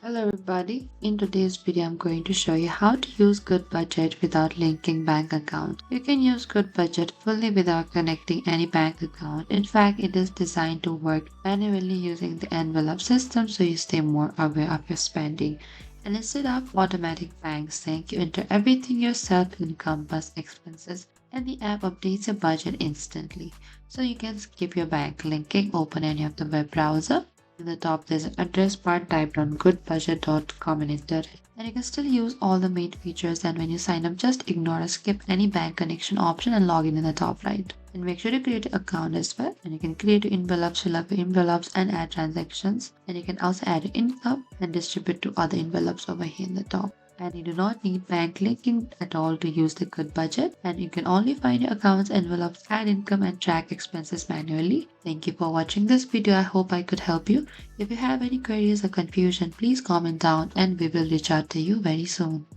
Hello everybody, in today's video I'm going to show you how to use Goodbudget without linking bank account. You can use Goodbudget fully without connecting any bank account. In fact, it is designed to work manually using the envelope system so you stay more aware of your spending. And instead of automatic bank sync, you enter everything yourself, income plus expenses, and the app updates your budget instantly. So you can skip your bank linking, open any of the web browser. In the top, there's an address bar typed on goodbudget.com and enter it. And you can still use all the main features. And when you sign up, just ignore or skip any bank connection option and log in the top right. And make sure to create an account as well. And you can create your envelopes, fill up your envelopes, and add transactions. And you can also add your income and distribute to other envelopes over here in the top. And you do not need bank linking at all to use the Goodbudget, and you can only find your accounts, envelopes, add income and track expenses manually. Thank you for watching this video. I hope I could help you. If you have any queries or confusion, please comment down and we will reach out to you very soon.